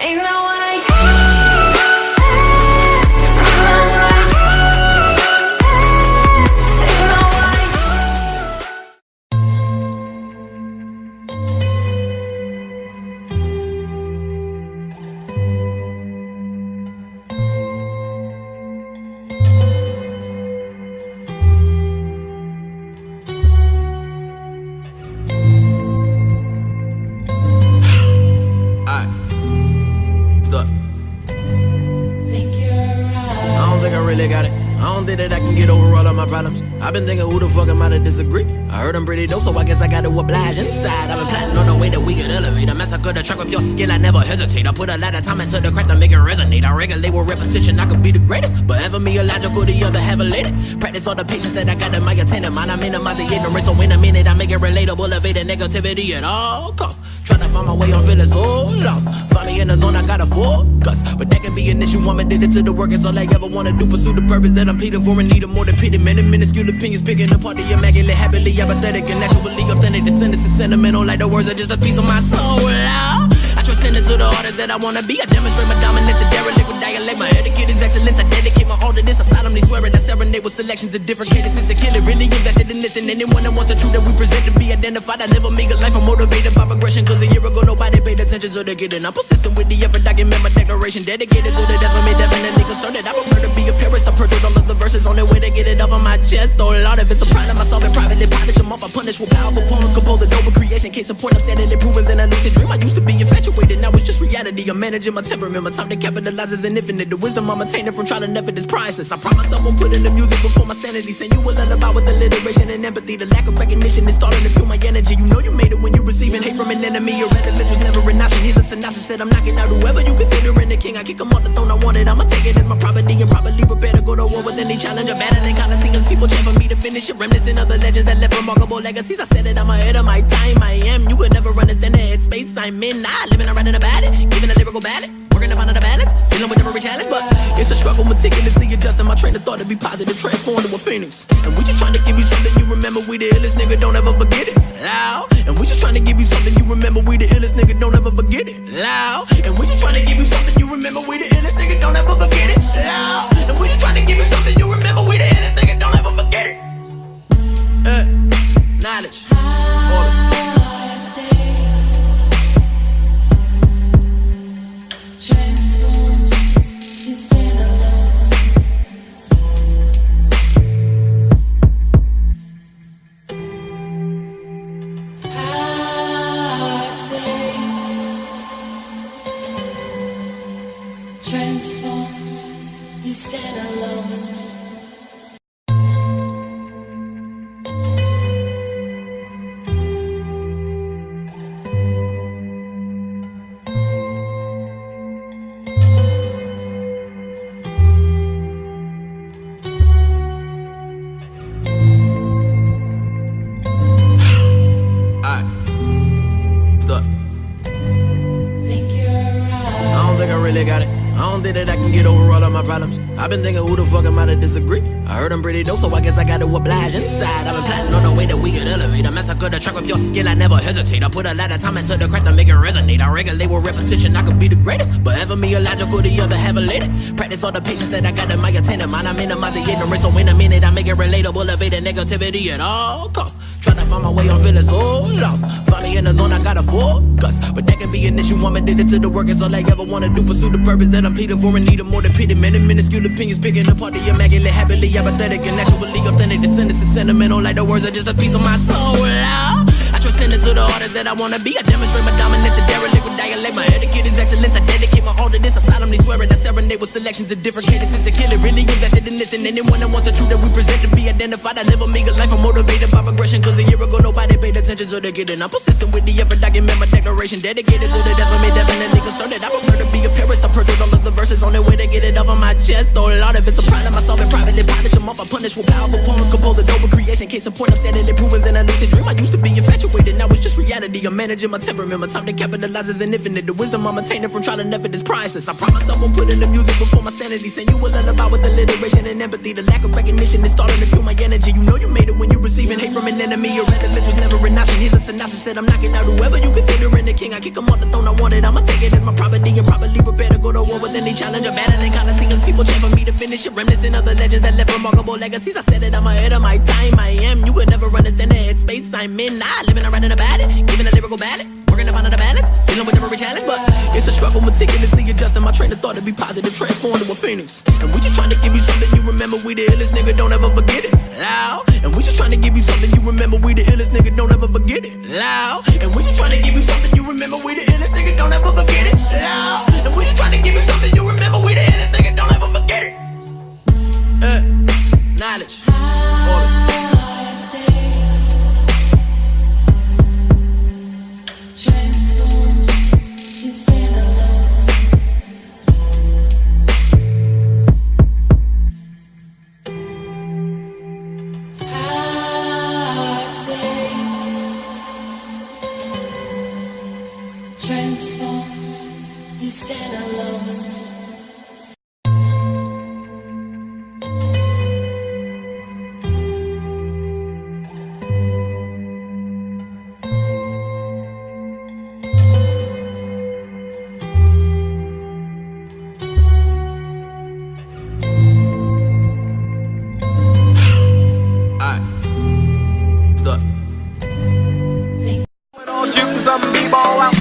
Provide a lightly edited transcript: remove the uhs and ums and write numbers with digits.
Ain't no way. That I can get over all of my problems. I've been thinking who the fuck am I to disagree? I heard I'm pretty dope, so I guess I gotta oblige inside. I've been plotting on the way that we could elevate. I massacre the track with your skill, I never hesitate. I put a lot of time into the craft to make it resonate. I regulate with repetition, I could be the greatest, but ever me illogical, the other have elated. Practice all the patience that I got in my attendant mind. I minimize the ignorance, so in a minute I make it relatable, evade the negativity at all costs. Trying to find my way, I'm feeling so lost. Find me in the zone, I got a focus, but that can be an issue. I'm addicted to the work, it's all I ever wanna do. Pursue the purpose that I'm pleading for and need more than pity. Many minuscule opinions picking apart the immaculate, happily apathetic and naturally authentic. Descendants is sentimental, like the words are just a piece of my soul. I transcend into the artist that I wanna be. I demonstrate my dominance, a derelict with dialect. My etiquette is excellence. I dedicate my all to this. I solemnly swear it. I serenade with selections of different cadences to kill it. Really invested in this, and anyone that wants the truth that we present to be identified. I live a meager life. I'm motivated by progression. Cause a year ago nobody paid attention to the getting. I'm persistent with the effort. Document my declaration. Dedicated to the devil. Me definitely concerned that I prefer to be a purist. I purchased all of the verses on the way to get it off of my chest. Oh Lord, if it's a problem, I solve it privately. Polish them off. I punish with powerful poems. Compose a noble creation. Case in point, I'm steadily proving in a lucid dream. I used to be infatuated. Now it's just reality. I'm managing my temperament. My time to capitalize is infinite. The wisdom I'm attaining from trying to never this priceless. I promise I won't put in the music before my sanity. Send you a lullaby with alliteration and empathy. The lack of recognition is starting to fuel my energy. You know you made it when you receiving hate from an enemy. Your relevance was never an option. Here's a synopsis. Said I'm knocking out whoever you considering the king. I kick him off the throne. I want it. I'ma take it as my property and properly prepare to go to war with any challenge. Better than Coliseums. People cheer for me to finish it. Reminiscent of the legends that left remarkable legacies. I said it. I'm ahead of my time. I am. You could never understand the headspace I'm in. I living around in about it. Giving a lyrical ballad. Working to find the balance. Dealing with every challenge. But it's a struggle. Meticulously adjusting my train of thought to be positive. Transformed to a phoenix. And we just trying to give you something you remember. We the illest nigga. Don't ever forget it. Loud. And we just trying to give you something you remember. We the illest nigga. Don't ever forget it. Loud. And we just trying to give you something you remember. We the illest nigga. Don't ever forget it. Loud. And we just trying to give you something you remember. We the illest nigga. Don't ever forget it. Knowledge. Order. That I can get over all of my problems. I've been thinking who the fuck am I to disagree? I heard I'm pretty dope, so I guess I gotta oblige inside. I've been plotting on the way that we could elevate. I massacre the track with your skill, I never hesitate. I put a lot of time into the craft to make it resonate. I regulate with repetition, I could be the greatest, but ever me illogical, the other have elated. Practice all the patience that I got in my attendant mind. I minimize the ignorance, so in a minute I make it relatable, evade the negativity at all costs. Trying to find my way, I'm feeling so lost. Find me in the zone, I got a focus, but that can be an issue. I'm addicted to the work, it's all I ever wanna do. Pursue the purpose that I'm pleading for and need more than pity. Many minuscule opinions picking apart the immaculate, happily apathetic and naturally authentic. Descendants is sentimental, like the words are just a piece of my soul. I transcend into the artist that I wanna be. I demonstrate my dominance, a derelict with dialect. My etiquette is excellence. I dedicate my all to this. I solemnly swear it. I serenade with selections of different cadences to kill it. Really invested in this, and anyone that wants the truth that we present to be identified. I live a meager life. I'm motivated by progression. Cause a year ago nobody paid attention to the getting. I'm persistent with the effort. Document my declaration. Dedicated to the devil. Me definitely concerned that I prefer to be a purist. I purchased all of the verses on the way to get it off of my chest. Oh Lord, if it's a problem, I solve it privately. Polish them off. I punish with powerful poems. Compose a noble creation. Case in point, I'm steadily proving in a lucid dream. I used to be infatuated. Now it's just reality. I'm managing my temperament. My time to capitalize is infinite. The wisdom I'm attaining from trying to never this priceless. I promise I won't put in the music before my sanity. Send you a lullaby with alliteration and empathy. The lack of recognition is starting to fuel my energy. You know you made it when you receiving hate from an enemy. Your relevance was never an option. Here's a synopsis. Said I'm knocking out whoever you considering the king. I kick him off the throne. I want it. I'ma take it as my property and properly legacies. I said it, I'm ahead of my time. I am. You could never understand the headspace I'm in. I living and writing about it, giving a lyrical ballad, working to find out the balance, dealing with every challenge. But it's a struggle, meticulously adjusting my train of thought to be positive, transformed to a phoenix. And we just trying to give you something you remember. We the illest, nigga, don't ever forget it. Loud. And we just trying to give you something you remember. We the illest, nigga, don't ever forget it. Loud. And we just trying to give you something you remember. We the illest, nigga, don't ever forget it. Loud. And we just trying to give you something you remember. We the illest, nigga, don't ever forget it. Knowledge. Transform, you stand alone. Stop. Shooting some b-ball out.